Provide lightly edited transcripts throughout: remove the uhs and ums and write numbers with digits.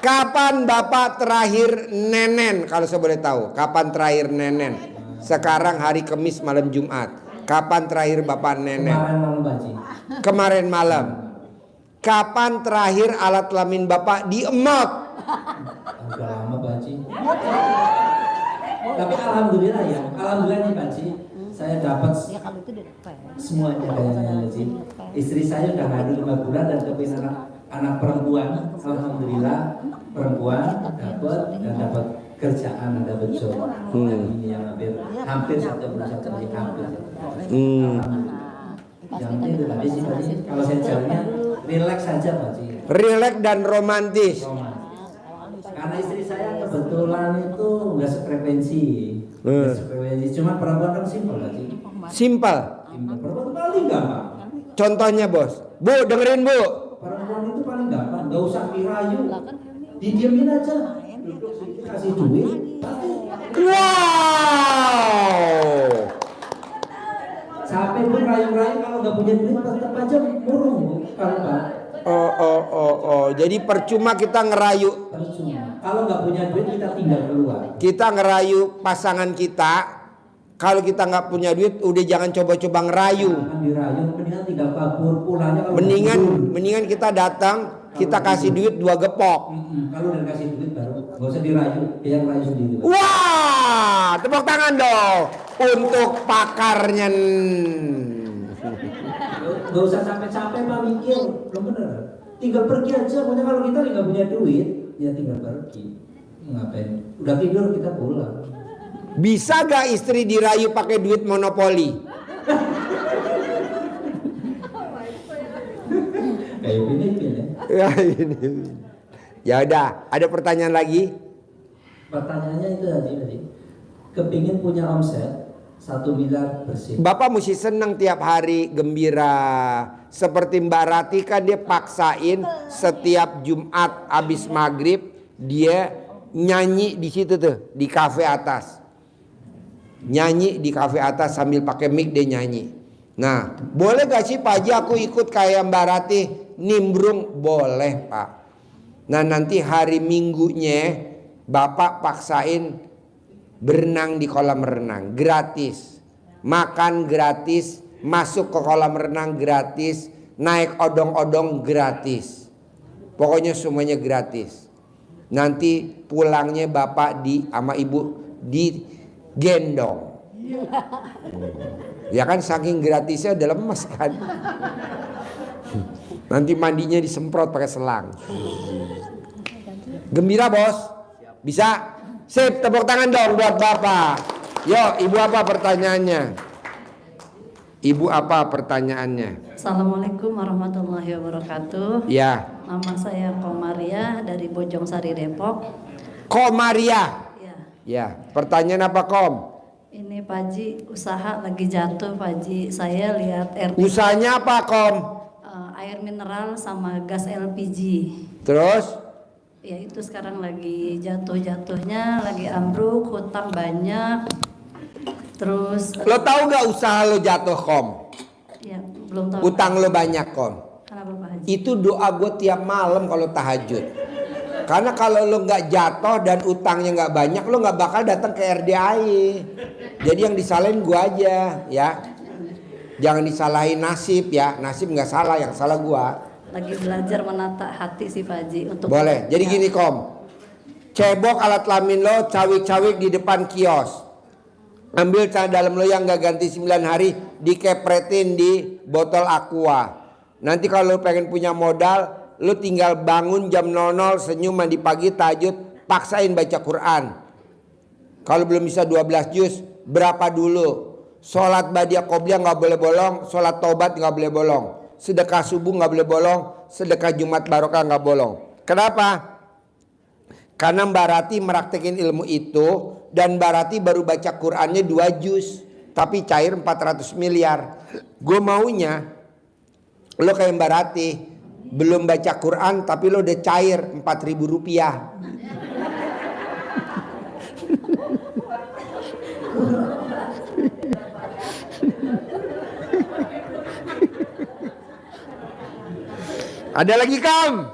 Kapan Bapak terakhir nenen? Kalau saya boleh tahu, kapan terakhir nenen? Sekarang hari Kamis malam Jumat. Kapan terakhir Bapak nenen? Kemarin malam, Pak Haji. Kemarin malam. Kapan terakhir alat kelamin Bapak diemot? Udah lama, Pak Haji. Tapi alhamdulillah ya, alhamdulillah nih Pak Haji, saya dapat semuanya kayaknya Haji. Istri saya udah ngadu 5 bulan dan kepingin anak perempuan, alhamdulillah perempuan dapat dan dapat kerjaan, ada job. Ini yang hampir 1 bulan hampir. Yang penting itu tadi sih Pak Haji. Kalau saya jawabnya relax saja Pak Haji. Relax dan romantis. Karena istri saya kebetulan itu nggak sefrekuensi, Cuma perempuan kan simpel Haji. Simpel. Perempuan itu paling gampang. Contohnya bos. Bu dengerin bu. Perempuan itu paling gampang, nggak usah dirayu, didiemin aja, kasih duit. Wow. Capek pun rayu-rayu, kalau nggak punya duit tetap aja murung Bu. Kalau Pak. Jadi percuma kita ngerayu. Percuma. Kalau nggak punya duit kita tinggal keluar. Kita ngerayu pasangan kita. Kalau kita nggak punya duit, udah jangan coba-coba ngerayu. Jangan dirayu, mendingan tinggal kabur pulangnya. Kalau Mendingan kita datang, kita kasih duit 2 gepok. Kalau udah kasih duit baru nggak usah dirayu, dia yang rayu sendiri. Wah, tepuk tangan dong untuk pakarnya. Nggak usah capek-capek Pak mikir, belum bener. Tinggal pergi aja, pokoknya kalau kita nggak punya duit, ya tinggal pergi. Ngapain? Udah tidur kita pulang. Bisa gak istri dirayu pakai duit monopoli? Kayak Filipin ya. Ya ini. Ya udah, ada pertanyaan lagi? Pertanyaannya itu tadi, kepingin punya omset 1 miliar bersih. Bapak mesti senang tiap hari, gembira. Seperti Mbak Rati kan dia paksain setiap Jumat habis maghrib dia nyanyi di situ tuh, di kafe atas. Nyanyi di kafe atas sambil pakai mic dia nyanyi. Nah, boleh gak sih Pak Haji aku ikut kayak Mbak Rati nimbrung? Boleh Pak. Nah nanti hari Minggunya Bapak paksain berenang di kolam renang gratis, makan gratis, masuk ke kolam renang gratis, naik odong-odong gratis. Pokoknya semuanya gratis. Nanti pulangnya Bapak sama Ibu digendong. Ya kan saking gratisnya udah lemes kan. Nanti mandinya disemprot pakai selang. Gembira bos? Bisa? Sip, tepuk tangan dong buat Bapak. Yo, Ibu apa pertanyaannya? Ibu apa pertanyaannya? Assalamualaikum warahmatullahi wabarakatuh. Ya. Nama saya Komaria dari Bojongsari Depok. Komaria. Ya. Ya, pertanyaan apa Kom? Ini Pak Haji, usaha lagi jatuh Pak Haji. Saya lihat Usahanya apa Kom? air mineral sama gas LPG. Terus? Ya itu sekarang lagi jatuh-jatuhnya, lagi ambruk, hutang banyak. Terus Lo tahu gak usaha lo jatuh Kom? ya belum tahu. Utang lo banyak Kom. Kenapa Pak Haji? Itu doa gue tiap malam kalau tahajud. Karena kalau lo nggak jatuh dan utangnya nggak banyak, lo nggak bakal datang ke RDAI. Jadi yang disalahin gue aja, ya. Jangan disalahin nasib ya. Nasib nggak salah, yang salah gue. Lagi belajar menata hati sih Pak Haji untuk. Boleh. Jadi gini Kom, cebok alat kelamin lo, cawik-cawik di depan kios. Ambil celana dalam lo yang nggak ganti 9 hari, dikepretin di botol aqua. Nanti kalau lo pengen punya modal, lo tinggal bangun jam 00, senyum, mandi pagi, tahajud, paksain baca Quran. Kalau belum bisa 12 juz, berapa dulu? Sholat badiah qobliyah nggak boleh bolong, sholat taubat nggak boleh bolong, sedekah subuh nggak boleh bolong, sedekah Jumat barokah nggak bolong. Kenapa? Karena Mbak Rati meraktekin ilmu itu dan Mbak Rati baru baca Qurannya 2 juz, tapi cair 400 miliar. Gue maunya lo kayak Mbak Rati, belum baca Quran tapi lo udah cair 4.000 rupiah. Ada lagi Kam?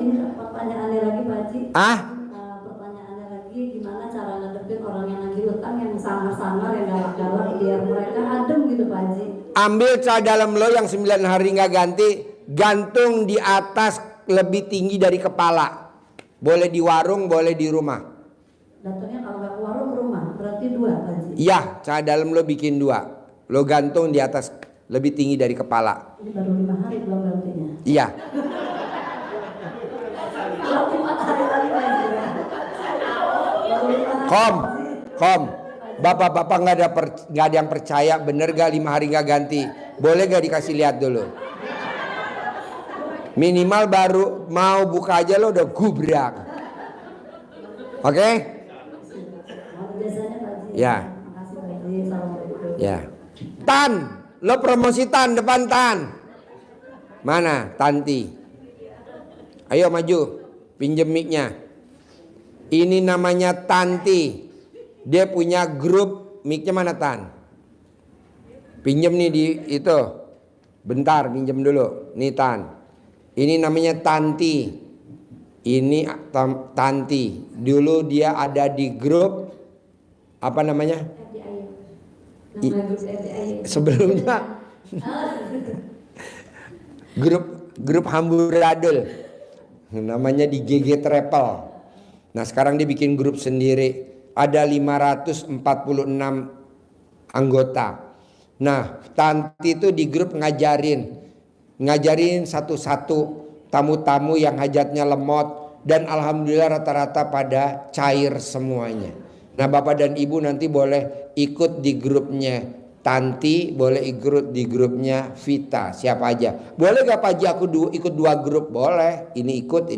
Ini pertanyaannya lagi Pak Haji. Ah? Pertanyaannya lagi, gimana cara ngadepin orang yang nagih utang yang sangar-sangar, yang galak-galak, biar mereka adem gitu Pak Haji. Ambil cara dalam lo yang 9 hari nggak ganti, gantung di atas lebih tinggi dari kepala. Boleh di warung, boleh di rumah. Datangnya kalau nggak ke warung, ke rumah, berarti 2 Pak Haji. Iya, cara dalam lo bikin 2. Lo gantung di atas lebih tinggi dari kepala. Ini baru 5 hari belum gantinya. Iya. Kalau 4 hari lagi Pak Haji. Baru 5 hari. Kom. Bapak-bapak nggak ada yang percaya, bener gak 5 hari nggak ganti? Boleh gak dikasih lihat dulu? Minimal baru mau buka aja lo udah gubrak. Oke? Biasanya Pak Haji. Ya. Makasih Pak Haji. Assalamualaikum. Ya. Tan, lo promosi Tan, depan Tan. Mana Tanti? Ayo maju, pinjem mic-nya. Ini namanya Tanti. Dia punya grup, mic-nya mana Tan? Pinjem nih di itu. Bentar, pinjem dulu. Nih Tan. Ini namanya Tanti. Ini Tanti. Dulu dia ada di grup apa namanya? Sebelumnya grup Hamburadul. Namanya di GG Travel. Nah, sekarang dia bikin grup sendiri. Ada 546 anggota. Nah, Tanti itu di grup ngajarin satu-satu tamu-tamu yang hajatnya lemot, dan alhamdulillah rata-rata pada cair semuanya. Nah, Bapak dan Ibu nanti boleh ikut di grupnya Tanti, boleh ikut di grupnya Vita, siapa aja. Boleh gak Pak Haji aku ikut 2 grup? Boleh, ini ikut.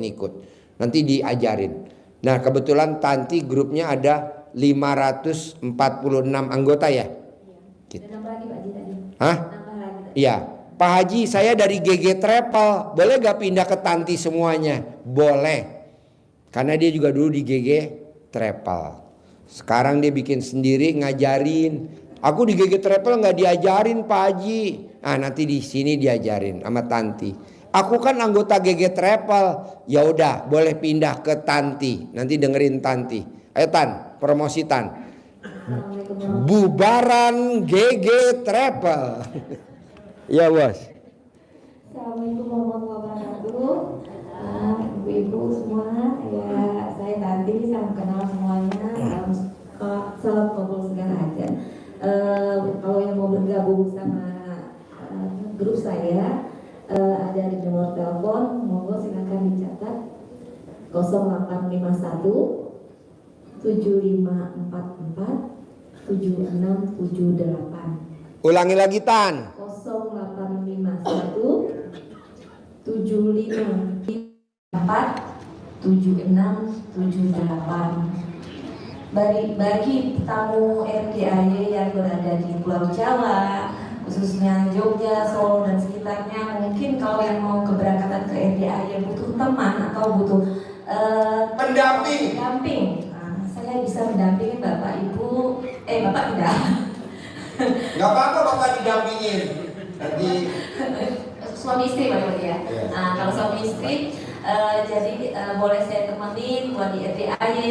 Nanti diajarin. Nah, kebetulan Tanti grupnya ada 546 anggota ya? Gitu. Nambah lagi Pak Haji tadi. Hah? Nambah lagi tadi. Iya. Pak Haji, saya dari GG Travel. Boleh gak pindah ke Tanti semuanya? Boleh. Karena dia juga dulu di GG Travel. Sekarang dia bikin sendiri, ngajarin. Aku di GG Travel gak diajarin Pak Haji. Ah, nanti di sini diajarin sama Tanti. Aku kan anggota GG Travel. Ya udah, boleh pindah ke Tanti. Nanti dengerin Tanti. Ayo Tan, promosi Tan. Bubaran GG Travel. Ya bos. Assalamualaikum warahmatullahi wabarakatuh. Ibu-ibu semua, ya saya Tanti, salam kenal semuanya. Salam kabul segala aja. Kalau yang mau bergabung sama grup saya, ada di nomor telepon, monggo silakan dicatat 0851 7544 7678. Ulangi lagi Tan. 0851 7544 7678. Bagi tamu RDAY yang berada di Pulau Jawa, khususnya Jogja, Solo dan sekitarnya, mungkin kalau yang mau keberangkatan ke RDAY butuh teman atau butuh pendamping. Nah, saya bisa mendampingi Bapak Ibu, Bapak tidak. Gak apa-apa Bapak didampingin. Nanti Suami istri Pak ya. Nah, kalau suami istri, jadi boleh saya temenin buat di RDAY,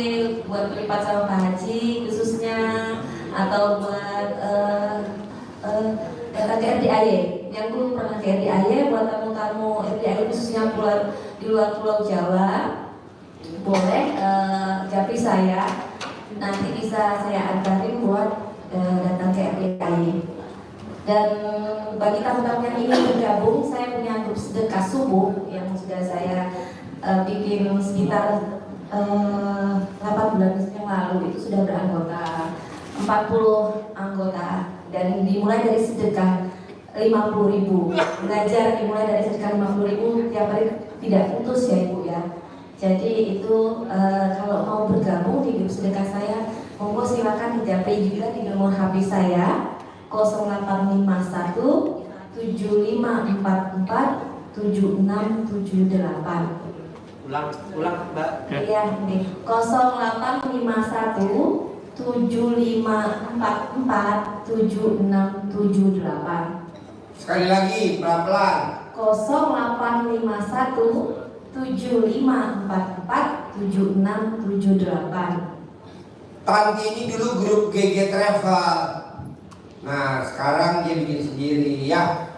buat berlipat sama Pak Haji khususnya, atau buat datang ke RDAY. Yang belum pernah ke RDAY, buat tamu-tamu RDAY khususnya di luar Pulau Jawa, boleh japri saya. Nanti bisa saya antarin buat datang ke RDAY. Dan bagi tamu-tamu yang ingin bergabung, saya punya grup sedekah subuh yang sudah saya bikin sekitar 8 bulan yang lalu. Itu sudah beranggota 40 anggota, dan dimulai dari sedekah 50.000. Belajar dimulai dari sedekah 50.000 tiap hari, tidak putus ya Ibu ya. Jadi itu kalau mau bergabung di grup sedekah saya, monggo silakan dijapri juga di nomor HP saya 0851 7544 7678. Ulang Mbak. Iya, nih 0851 7544 7678. sekali lagi pelan-pelan. 0851 75447678. Tanti ini dulu grup GG Travel. Nah, sekarang dia bikin sendiri ya.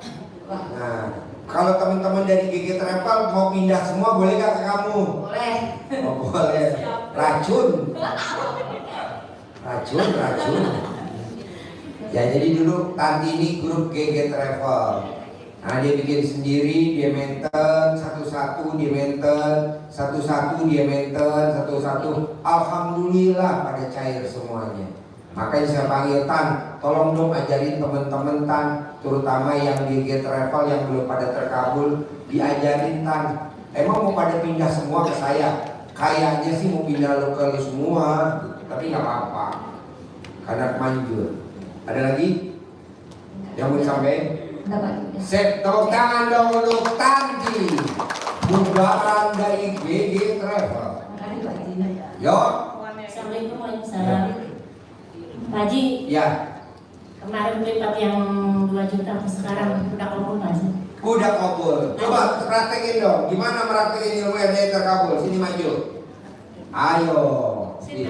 Nah, kalau teman-teman dari GG Travel mau pindah semua boleh gak ke kamu? Boleh. Oh, boleh. Racun. Racun. Ya, jadi dulu Tanti ini grup GG Travel. Nah, dia bikin sendiri, dia maintain satu-satu, dia maintain satu-satu, dia maintain satu-satu. Alhamdulillah pada cair semuanya. Makanya saya panggil Tan, tolong dong ajarin teman-teman Tan, terutama yang GG Travel yang belum pada terkabul, diajarin Tan. Emang mau pada pindah semua ke saya? Kayaknya sih mau pindah ke lu semua, tapi nggak apa-apa, karena manjur. Ada lagi yang mau disampaikan? Set tepuk tangan dong untuk Tanti, bubaran dari GG Travel. Yo. Assalamualaikum warahmatullahi. Pak Haji, Ya. kemarin beli yang 2 juta sekarang udah kabul Pak Haji. Udah kabul. Coba praktekin dong. Gimana praktekin ilmu RDI terkabul? Sini maju. Ayo. Sini.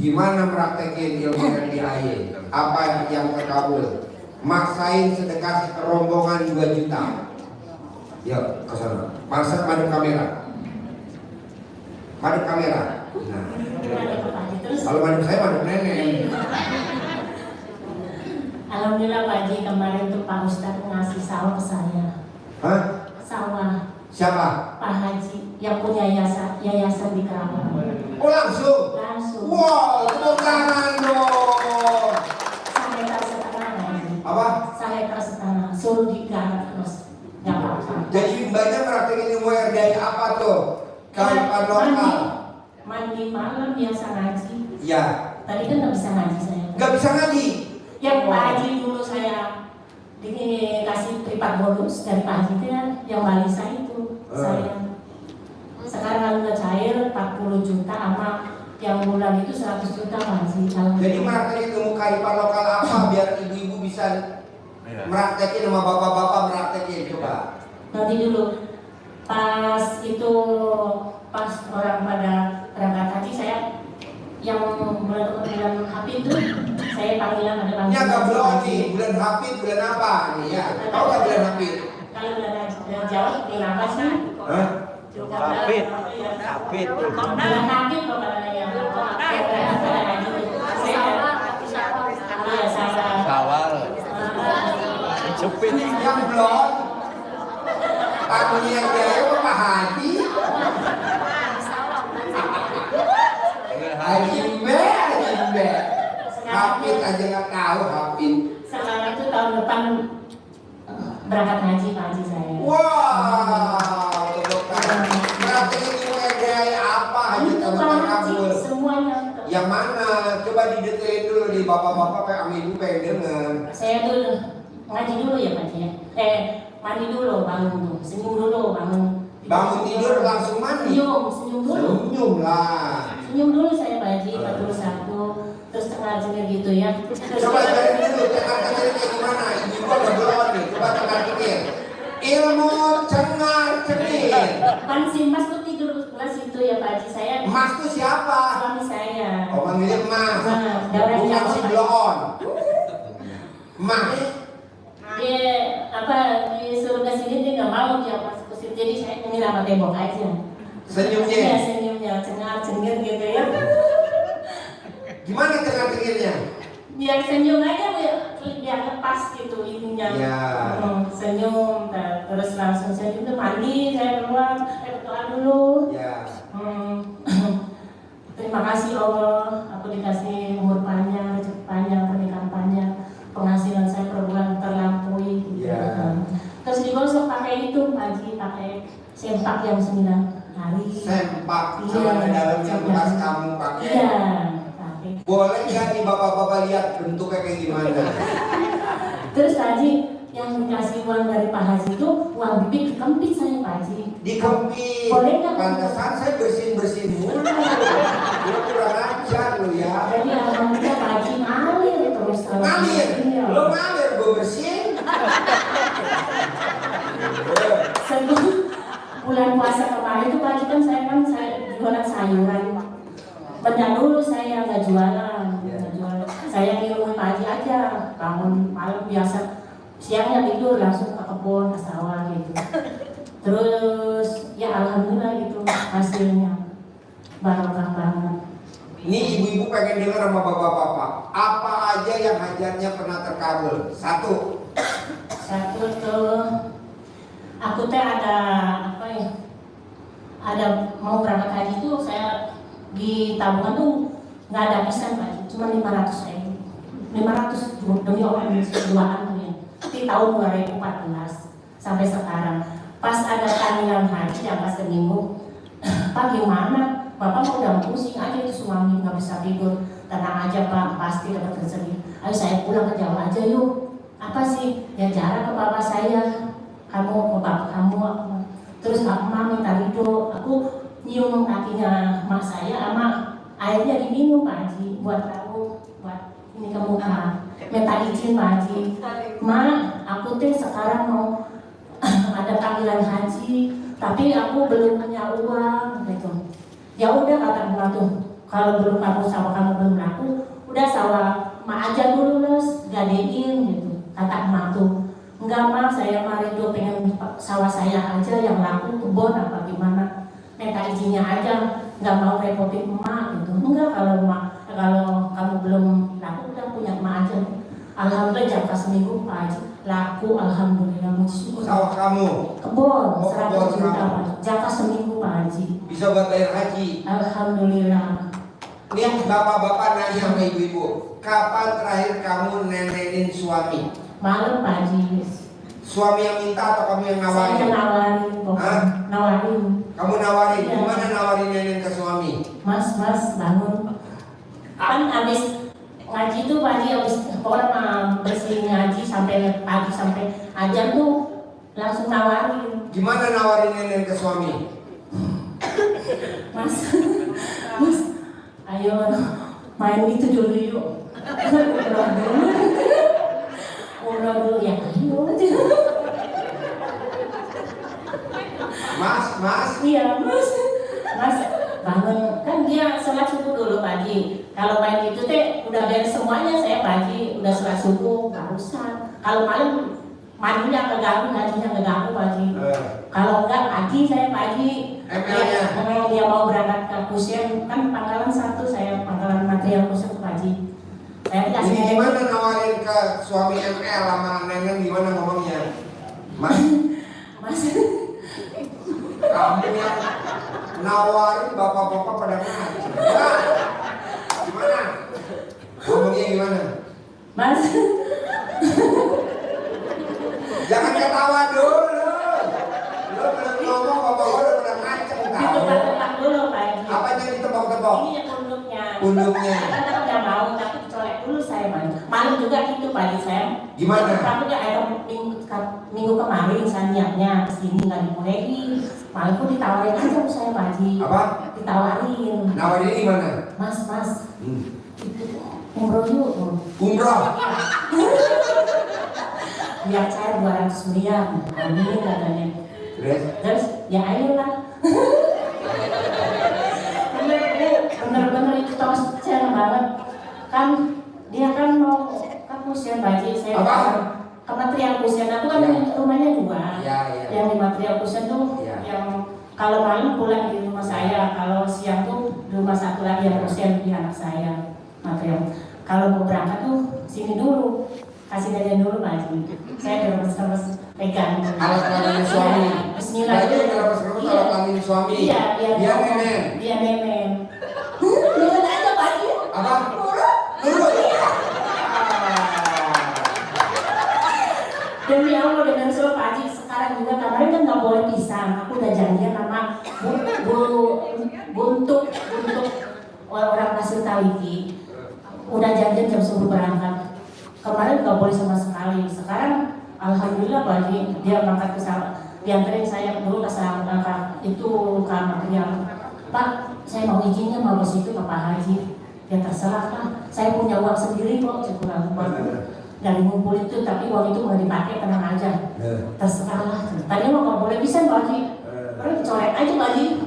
Gimana praktekin ilmu RDI? Apa yang terkabul? Maksain sedekah rombongan 2 juta. Yuk, ke sana. Madep kamera. Madep kamera. Nah. Kalau madep saya madep nenek. Alhamdulillah Pak Haji, kemarin tuh Pak Ustadz ngasih sawah ke saya. Hah? Sawah Siapa? Pak Haji yang punya yayasan di Kerawang. Oh, langsung. Langsung. Wow, tepuk tangan dong. 1 hektar setengah Haji. Apa? 1 hektar setengah. Suruh digarap terus. Gak apa-apa. Jadi banyak praktekin ilmu RDI apa tuh? Kearifan lokal. Mandi malam biasa ngaji. Ya. Tadi kan nggak bisa ngaji saya. Gak bisa ngaji. Yang Pak Haji dulu saya dikasih privat bonus dari Pak Haji itu yang balisa itu saya. Sekarang udah cair 40 juta sama yang bulan itu 100 juta Pak Haji. Jadi praktekin ilmu kearifan lokal apa biar ibu-ibu bisa praktekin sama bapak-bapak praktekin coba. Nanti dulu pas orang pada berangkat haji saya yang bulan Hafid itu saya panggilan ada panggilan. Ya gak belum nih, bulan Hafid bulan apa nih ya? Tahu gak bulan Hafid? Kalau bulan Jawa bulan apa sih? Hah? Hafid. Bulan Hafid kok katanya yang saya Kawal. Cepit. Yang belum. Tamunya yang jaya Pak Haji. Haji Mbe. Hafid aja gak tahu Hafid. sekarang itu tahun depan berangkat haji Pak Haji saya. Wow, praktekin ilmu RDI apa aja Itu kamu Pak Haji terkabul? semuanya. Yang mana? Coba didetailin dulu di bapak-bapak kayak Ami ibu pengen denger. Saya dulu ngaji dulu ya Pak Haji ya. Mandi dulu bangun tuh, senyum dulu bangun. Bangun tidur langsung mandi. Senyum dulu. Senyum lah. Senyum dulu saya Pak Haji 41. Terus tengah-tengah gitu ya. Terus Coba cari dulu tengah-tengahnya kayak gimana? Ibu udah belum nih. Coba tengah-tengah. Ilmu cengar-cengir. kan si Mas tuh tidur sebelah situ ya Pak Haji saya. Mas tuh siapa? Suami saya. Oh manggilnya Mas. Nah, darah Bukan Jawa, si Pak. bloon. Mas. Dia disuruh ke sini dia nggak mau dia masuk ke sini. Jadi saya pengen sama tembok aja. Iya Senyumnya. senyumnya cengar-cengir gitu ya. Gimana tengah-tengahnya? Biar senyum aja biar lepas gitu ininya. Ya. Senyum terus langsung senyum tuh mandi saya keluar berdoa dulu. Ya. Terima kasih Allah aku dikasih umur panjang, rezeki panjang, pernikahan panjang, penghasilan saya per bulan terlampaui gitu. Ya. Terus digosok pakai itu Pak Haji, pakai sempak yang 9 hari. Sempak Iya, celana dalam yang celana. bekas kamu pakai. Iya, pakai. Boleh nggak nih bapak-bapak lihat bentuknya kayak gimana? Terus Pak Haji yang dikasih uang dari Pak Haji itu uang bibit dikempit saya Pak Haji. Dikempit. Boleh nggak? Pantesan saya bersin mulu. Lu kurang ajar lu ya. Jadi alhamdulillah Pak Haji ngalir terus. Ngalir. Iya. Lu ngalir gue bersin. Senyum. bulan puasa kemarin itu Pak Haji kan saya jualan sayuran. Benda dulu saya nggak jualan, nggak jualan. Saya ngirungin Pak Haji aja, bangun malam biasa, siangnya tidur langsung ke kebun, ke sawah gitu. Terus ya alhamdulillah gitu hasilnya, barokah banget. Ini ibu-ibu pengen dengar sama bapak-bapak. Apa aja yang hajatnya pernah terkabul? Satu. Satu tuh, aku teh ada apa ya? Ada mau berangkat haji tuh saya di tabungan tuh nggak ada pisan Pak, cuma 500.000. 500 demi orang duaan tuh ya. Di tahun 2014 sampai sekarang. Pas ada tahlilan haji yang pas seminggu, Pak gimana? Bapak mau udah pusing aja itu suami nggak bisa tidur. Tenang aja Pak, pasti dapat rezeki. Ayo saya pulang ke Jawa aja yuk. Apa sih? Ya jarak ke bapak saya. Kamu ke bapak kamu. Terus Mama minta ridho. Aku nyium kakinya mas saya sama airnya diminum Pak Haji buat kamu, buat ini ke muka. Minta izin Pak Haji. Ma, aku teh sekarang mau ada panggilan haji, tapi aku belum punya uang gitu. Ya udah kata emak tuh, kalau belum kamu sawah kamu belum laku, udah sawah mak aja dulu les, gadein gitu. Kata emak tuh, enggak mah saya mari tuh pengen sawah saya aja yang laku kebun apa gimana, minta izinnya aja, nggak mau repotin emak gitu. Enggak kalau kamu belum laku udah punya emak aja. Alhamdulillah jangka seminggu Pak Haji laku, alhamdulillah bersyukur. Sawah kamu Kebun, Oh, 100 juta kebun Pak. Jangka seminggu Pak Haji. bisa buat bayar haji. Alhamdulillah. Ini bapak-bapak nanya sama ibu-ibu, kapan terakhir kamu nenenin suami? Malam Pak Haji. Suami yang minta atau kamu yang nawarin? Saya nawarin, pokoknya. Nawarin. Kamu nawarin, Iya. gimana nawarin nenen ke suami? Mas bangun. Kan abis ngaji tuh Pak Haji, abis pokoknya bersihin ngaji sampai pagi sampai ajar tuh langsung nawarin. Gimana nawarin nenen ke suami? Mas, ayo main itu dulu yuk. Ngobrol dulu ya, ayo. Mas, Iya mas, bangun kan dia sholat subuh dulu pagi. Kalau main itu teh udah beres semuanya saya pagi udah sholat subuh nggak usah. Kalau malam mandinya keganggu, ngajinya keganggu pagi. Kalau enggak pagi saya pagi. ML-nya? Memang dia mau berangkat ke Kusien kan pangkalan 1 saya pangkalan material Kusien pagi. Saya kasih Ini gimana nawarin ke suami ML sama nenen gimana ngomongnya? Mas, mas. kamu yang nawarin bapak-bapak pada ngaji. Nah, gimana? Ngomongnya gimana? Mas, Jangan ketawa dulu. Lo belum ngomong bapak-bapak udah pada ngaceng tahu. ditebak-tebak dulu Pak. Apa yang ditebak-tebak? Ini yang punduknya. Punduknya. Kan udah mau tapi dicolek dulu saya malam juga gitu Pak saya. Gimana? Tapi nggak ada minggu kemarin saya niatnya kesini nggak dibolehin. Malam pun ditawarin aja sama saya Pak Haji. Apa? Ditawarin. Nawarin gimana? Mas. Hmm. Itu umroh yuk. Umroh. Biar saya 200 miliar. Amin katanya. Terus ya ayolah. Bener-bener itu tahu saya banget. Kan dia kan mau kan Kusien Pak Haji saya. Apa? Ke material Kusien aku kan Ya. rumahnya 2. Ya. Yang di material Kusien tuh Ya. yang kalau malam pulang di rumah saya, kalau siang tuh di rumah satu lagi yang Kusien di anak saya material. Kalau mau berangkat tuh sini dulu, kasih jajan dulu Pak Haji. Saya terus pegang. Alat kelamin suami. Bismillah. Berarti kenapa sekarang alat kelamin suami? Iya, Biar nenen. Iya nenen. Nenen aja Pak Haji. Apa? Turun. Demi Allah dengan suruh Pak Haji sekarang juga kemarin kan nggak boleh pisah. Aku udah janjian sama buntuk orang hasil taliki. Udah janjian jam 10 berangkat. Kemarin nggak boleh sama sekali. Sekarang alhamdulillah Pak Haji dia berangkat ke sana. Dianterin saya dulu ke sana itu ke material. Pak, saya mau izinnya mau ke situ ke Pak Haji. Ya terserah Pak. Saya punya uang sendiri kok kurang dari ngumpul itu, tapi uang itu nggak dipakai, tenang aja. Terserah lah. Tadinya mau nggak boleh bisa Pak Haji. Terus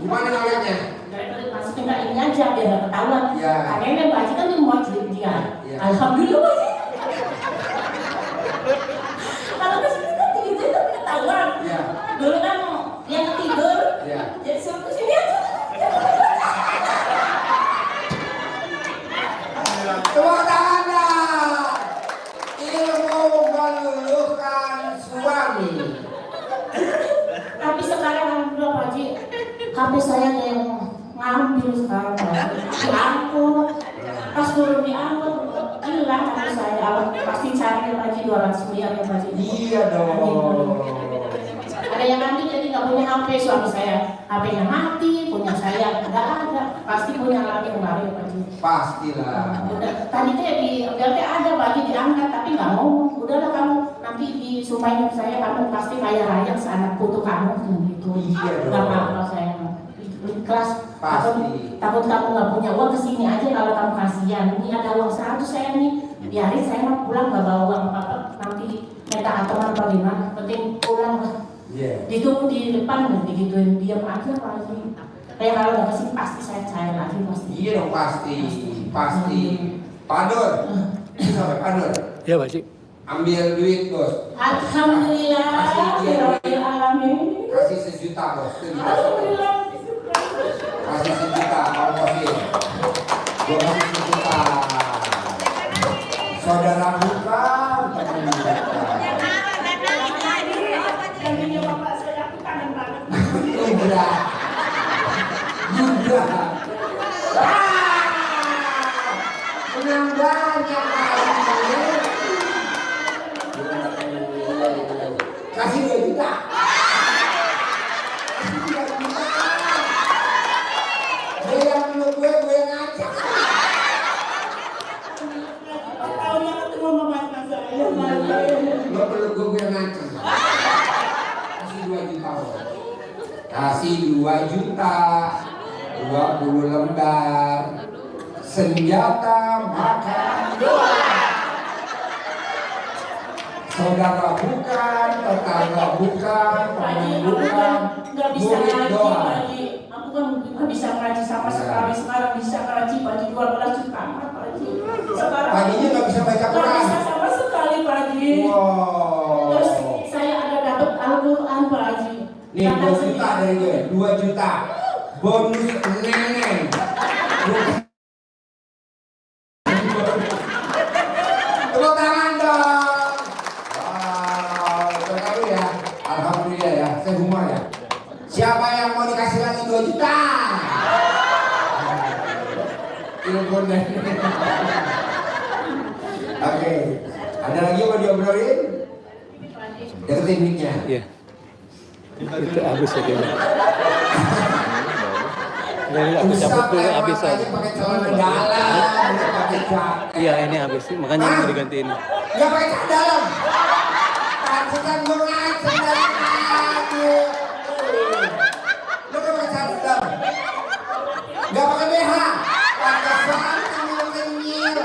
Gimana ngoleknya? Masukin ke ini aja biar gak ketahuan. Iya. Karena kan Pak Haji kan dia mau jadi dia. Iya. Alhamdulillah Pak Haji. Kalau kesini kan gitu tapi ketahuan. Iya. Dulu kan yang tidur. Iya. Jadi suruh kesini aja. Tepuk tangan dah. Ilmu meluluhkan suami. Tapi sekarang alhamdulillah Pak Haji, HP saya ada yang ngambil sekarang Pak Haji. Diangkut. Pas turun diangkut, hilang HP saya. Pasti cari Pak Haji 200 miliar ya Pak Haji. Iya dong. Ada yang nanti jadi nggak punya HP, suami saya HP-nya mati, punya saya nggak ada, pasti punya lagi kembali ya Pak Haji. Pastilah. Udah, tadi tuh di BLT ada Pak Haji diangkat tapi nggak ngomong. Udahlah kamu nanti di sumpahin saya kamu pasti kaya raya seanak putu kamu gitu. Iya dong. Nggak apa-apa saya ikhlas. Pasti. Takut kamu nggak punya uang kesini aja kalau kamu kasihan. Ini ada uang 100 saya nih. Biarin saya mah pulang nggak bawa uang apa nanti minta atongan apa gimana. Penting pulang lah. Iya. Ditunggu di depan digituin diam aja Pak Haji. Kayak kalau nggak kesini pasti saya cair lagi pasti. Iya dong pasti. Pak Nur, sampai Pak Nur. Ya Pak Haji. Ambil duit bos. Alhamdulillah. Rabbil alamin. Kasih 1 juta bos. Itu dikasih. Alhamdulillah. Kasih 1 juta kamu kasih. Gua kasih 1 juta. Saudara bukan teman bukan. Janjinya bapak saya aku kangen banget. Juga. Menang banyak kali ini. Kasih 2 juta. Kasih 3 juta. Dia yang meluk gue yang ngajak. Tahun yang ketemu mama saya. Lo peluk gue yang ngajak. Kasih 2 juta. Kasih 2 juta. 20 lembar. Senjata makan doa. Saudara bukan, tetangga bukan, teman bukan, Nggak bisa murid ngaji doa. Pak Haji. Aku kan nggak bisa ngaji sama sekali. Sekarang bisa ngaji Pak Haji 12 juta Pak Haji. Sekarang Paginya nggak bisa baca nggak Quran. bisa sama sekali Pak Haji. Wow. Terus saya ada dapat Al-Quran Pak Haji. Nih 2 juta dari gue, 2 juta. Bonus neneng. Tepuk tangan dong. Wow, terkali ya. Alhamdulillah ya, saya humor ya. Siapa yang mau dikasih lagi 2 juta? Ilmu neneng. Oke, ada lagi yang mau diobrolin? Deketin mic-nya. Iya. Itu habis ya dia. Jadi aku cabut dulu habis aja. Pakai celana dalam, pakai jaket. Iya ini habis sih, makanya mau digantiin. Nggak pakai celana dalam. Tadi kan gue ngajak dari tadi. Lo nggak pakai celana dalam. Nggak pakai BH. Pakai sarung yang kenyil.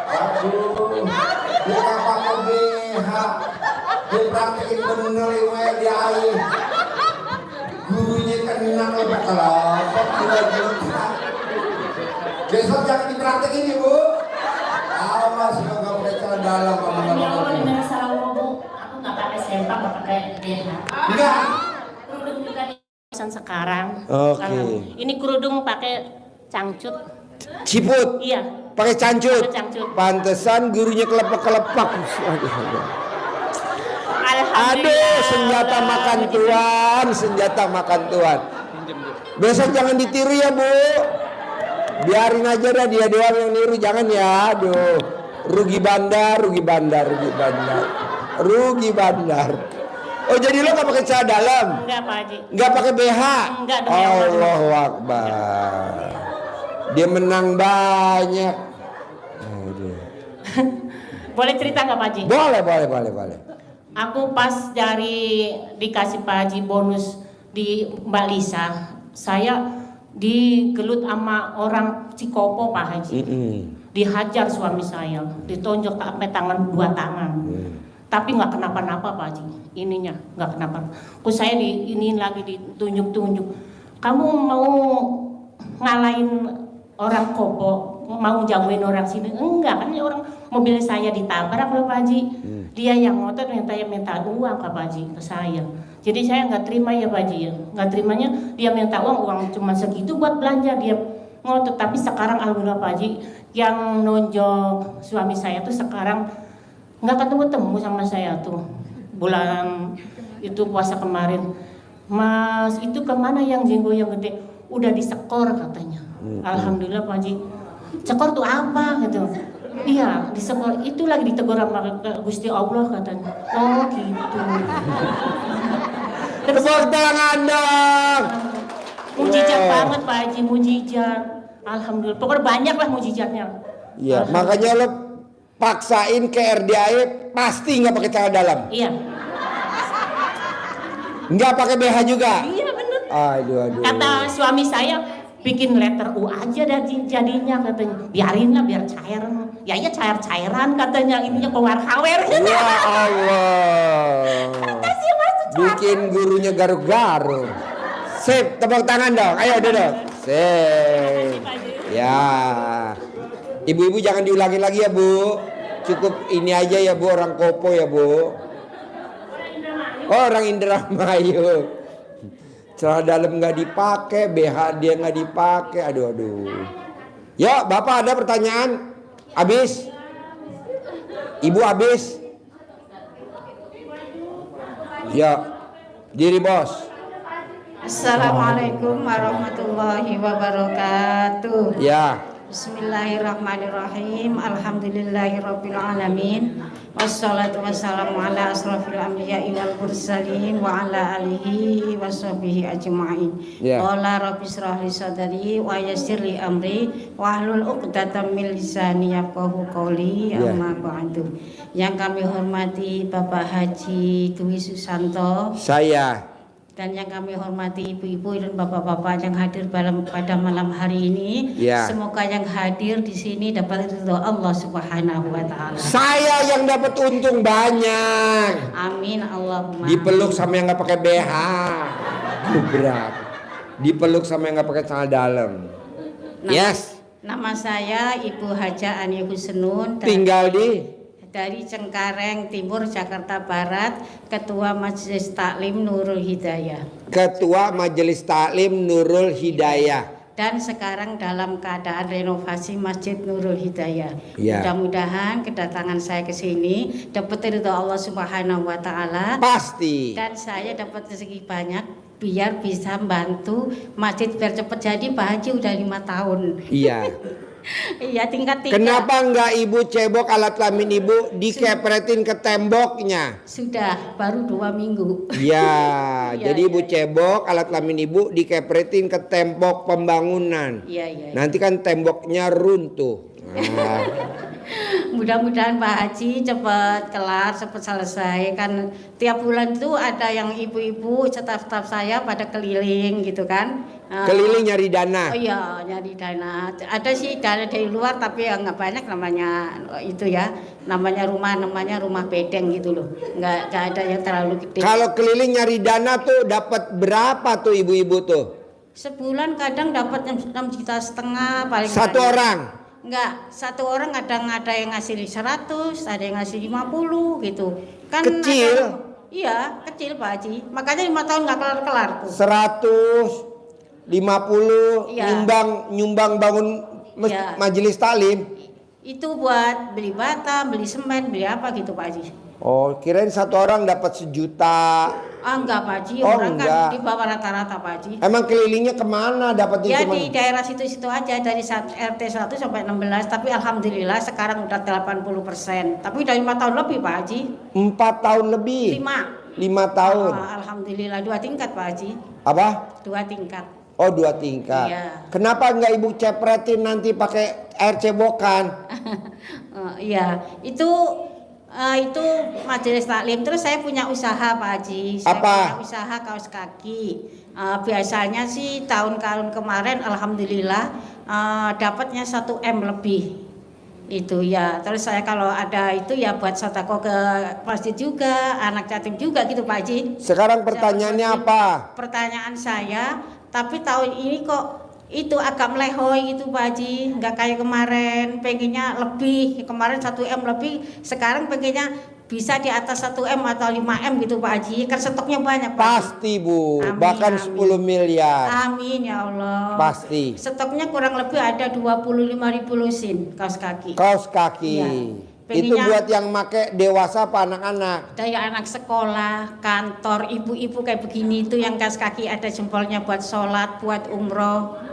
Aduh. Dia nggak pakai BH. Dia praktekin bener yang di air. Gurunya kena kelompok 2 juta. Besok jangan dipraktekin ya Bu. Awas lo gak pakai celana dalam kamu Ini nggak kalau pakai. dimana salah ngomong, aku nggak pakai sempak, nggak pakai BH. Enggak. Kerudung juga di pesan sekarang. Oke. Ini kerudung pakai cangcut. Ciput. Iya. Pakai cancut. Pakai cangcut. Pantesan gurunya kelepak-kelepak. Alhamdulillah. Aduh, senjata makan tuan, senjata makan tuan. Besok jangan ditiru ya Bu. Biarin aja dah dia doang yang niru, jangan ya. Aduh, rugi bandar. Oh jadi lo gak pakai celana dalam? Enggak Pak Haji. Nggak pakai BH? Nggak dong, ya Allah. Allahu Akbar. Dia menang banyak. Aduh. Boleh cerita nggak Pak Haji? Boleh. Aku pas dikasih Pak Haji bonus di Mbak Lisa, saya digelut sama orang Cikopo Pak Haji. Dihajar suami saya, ditonjok sampai tangan 2 tangan. tapi nggak kenapa-napa Pak Haji, ininya nggak kenapa. Kok saya ini lagi ditunjuk-tunjuk, kamu mau ngalahin orang Kopo, mau jamuin orang sini? Enggak, kan ini orang mobil saya ditabrak loh Pak Haji. Dia yang ngotot minta uang ke Pak Haji, ke saya. Jadi saya nggak terima ya Pak Haji ya, nggak terimanya dia minta uang cuma segitu buat belanja, dia ngotot. Tapi sekarang alhamdulillah Pak Haji, yang nonjok suami saya tuh sekarang nggak ketemu sama saya tuh bulan itu puasa kemarin. Mas itu kemana yang jenggo yang gede? Udah disekor katanya. Alhamdulillah Pak Haji. Sekor tuh apa gitu? Iya disekor, itu lagi ditegur sama Gusti Allah katanya. Oh gitu. Terus Tepuk tangan dong. mujizat Wow. banget Pak Haji, mujizat. Alhamdulillah. Pokoknya banyak lah mujizatnya. Iya, makanya lo paksain ke RDAE pasti nggak pakai celana dalam, Iya. nggak pakai BH juga. Iya bener. Aduh. Kata suami saya, bikin letter U aja jadinya katanya. Biarinlah biar cair. Ya iya cair-cairan katanya, ininya kewar-kawer. Ya Allah. Kasih masuk Bikin gurunya garuk-garuk. Sip, tepuk tangan dong. Ayo duduk. Sip. Ya. Ibu-ibu jangan diulangi lagi ya Bu. Cukup ini aja ya Bu, orang Kopo ya Bu. Oh, orang Indramayu. Celana dalam nggak dipakai, BH dia nggak dipakai. Aduh. Yuk, Bapak ada pertanyaan? Habis? Ibu habis? Ya, diri bos. Assalamualaikum warahmatullahi wabarakatuh. Ya. Bismillahirrahmanirrahim. Alhamdulillahirabbil alamin. Wassalatu wassalamu ala asrofil anbiya'i wal mursalin wa ala alihi washabihi ajma'in. Ya. Qala rabbi shrah li sadri wa yassir li amri wa hlul 'uqdatam min lisani yafqahu qawli. Ya. Amma ba'du. Yang kami hormati Bapak Haji Dwi Susanto, Saya. dan yang kami hormati ibu-ibu dan bapak-bapak yang hadir pada malam hari ini, Ya. semoga yang hadir di sini dapat ridho Allah Subhanahu wa taala. Saya yang dapat untung banyak. Amin Allahumma. Dipeluk sama yang nggak pakai BH. Berat. Dipeluk sama yang nggak pakai celana dalam. Yes. Nama saya Ibu Haja Ani Husnun Tinggal di dari Cengkareng Timur, Jakarta Barat, Ketua Majelis Taklim Nurul Hidayah. Ketua Majelis Taklim Nurul Hidayah. Dan sekarang dalam keadaan renovasi Masjid Nurul Hidayah. Ya. Mudah-mudahan kedatangan saya ke sini dapat ridho Allah Subhanahu wa taala, Pasti. dan saya dapat rezeki banyak biar bisa bantu masjid biar cepat jadi. Pak Haji udah 5 tahun. Iya. Iya, tingkat 3. Kenapa nggak ibu cebok alat kelamin ibu dikepretin ke temboknya? Sudah baru 2 minggu. Ya, Iya, jadi ibu iya. cebok alat kelamin ibu dikepretin ke tembok pembangunan. Iya. Nanti kan temboknya runtuh. Nah, Mudah-mudahan Pak Haji cepat kelar, cepat selesai. Kan tiap bulan itu ada yang ibu-ibu staf-staf saya pada keliling gitu kan. keliling nyari dana. Oh iya, nyari dana. Ada sih dana dari luar tapi ya nggak banyak namanya itu ya. Namanya rumah bedeng gitu loh. Nggak ada yang terlalu gede. Kalau keliling nyari dana tuh dapat berapa tuh ibu-ibu tuh? Sebulan kadang dapat 6,5 juta paling Satu banyak. orang. Enggak, satu orang kadang ada yang ngasih 100, ada yang ngasih 50 gitu. Kan Kecil. Iya, kecil Pak Haji. Makanya 5 tahun nggak kelar-kelar tuh. 150 Iya. nyumbang bangun Iya. majelis taklim. Itu buat beli bata, beli semen, beli apa gitu Pak Haji. Oh, kirain satu orang dapat 1 juta. Enggak Pak Haji, Oh, orang enggak. kan di bawah rata-rata Pak Haji. Emang kelilingnya kemana dapatnya Ya cuma? di daerah situ-situ aja dari RT 1 sampai 16, tapi alhamdulillah sekarang udah 80%. Tapi udah 5 tahun lebih Pak Haji. 4 tahun lebih. 5 tahun. Alhamdulillah 2 tingkat Pak Haji. Apa? 2 tingkat. Oh, 2 tingkat. Iya. Kenapa nggak ibu cepretin nanti pakai air cebokan? Iya, itu majelis taklim. Terus saya punya usaha Pak Haji. Saya Apa? punya usaha kaos kaki. Biasanya sih tahun-tahun kemarin alhamdulillah dapatnya 1 M lebih. Itu ya. Terus saya kalau ada itu ya buat sedekah ke masjid juga, anak yatim juga gitu Pak Haji. Sekarang pertanyaannya apa? Pertanyaan saya, tapi tahun ini kok itu agak melehoi gitu Pak Haji, nggak kayak kemarin, pengennya lebih, kemarin 1 M lebih, sekarang pengennya bisa di atas 1 M atau 5 M gitu Pak Haji, kan stoknya banyak Pak Haji. Pasti Bu, Amin, bahkan amin. 10 miliar. Amin ya Allah. Pasti. Stoknya kurang lebih ada 25.000 lusin kaos kaki. Kaos kaki. Iya. Itu Pengennya- buat yang make dewasa apa anak-anak? Dari anak sekolah, kantor, ibu-ibu kayak begini itu yang kaos kaki ada jempolnya buat sholat, buat umroh.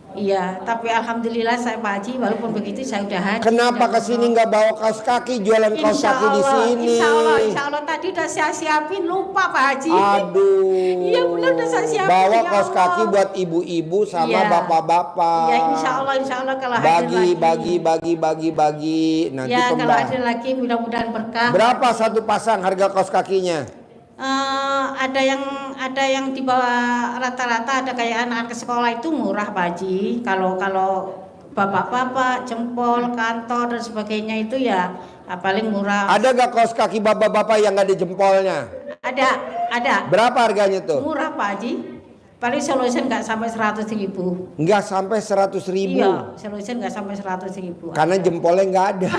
Iya, tapi alhamdulillah saya Pak Haji, walaupun begitu saya udah haji. Kenapa udah kesini umroh. nggak bawa kaos kaki, jualan kaos Insya kaki di Allah, sini? Insya Allah tadi udah saya siapin, lupa Pak Haji. Aduh. Iya, benar, udah saya siapin, Bawa ya kaos Allah. kaki buat ibu-ibu sama Iya. bapak-bapak. Ya insya Allah kalau hadir Bagi. Nanti ya kalau kembali. hadir lagi mudah-mudahan berkah. Berapa satu pasang harga kaos kakinya? Ada yang di bawah rata-rata, ada kayak anak sekolah itu murah Pak Haji. Kalau bapak-bapak, jempol, kantor dan sebagainya itu ya paling murah. Ada gak kaos kaki bapak-bapak yang gak ada jempolnya? Ada. Berapa harganya tuh? Murah Pak Haji. Paling solution nggak sampai 100.000. Nggak sampai 100.000. Iya, solution nggak sampai 100.000. Karena jempolnya nggak ada.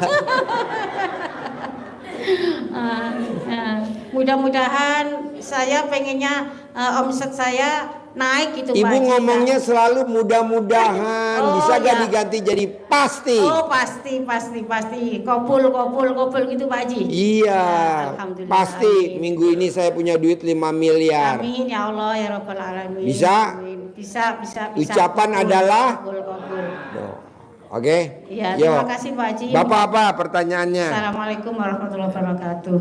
Mudah-mudahan saya pengennya omset saya naik gitu Pak Ibu Haji. ngomongnya selalu mudah-mudahan. Oh, Bisa gak ya. diganti jadi pasti? Oh pasti. Kopul gitu Pak Haji. Iya, Alhamdulillah. pasti. Amin. Minggu ini saya punya duit 5 miliar. Amin ya Allah ya Rabbal Alamin. Bisa? Amin. Bisa. Ucapan Kopul, adalah? Kopul. Oke? Iya, Yuk. terima kasih Pak Haji. Bapak apa pertanyaannya? Assalamualaikum warahmatullahi wabarakatuh.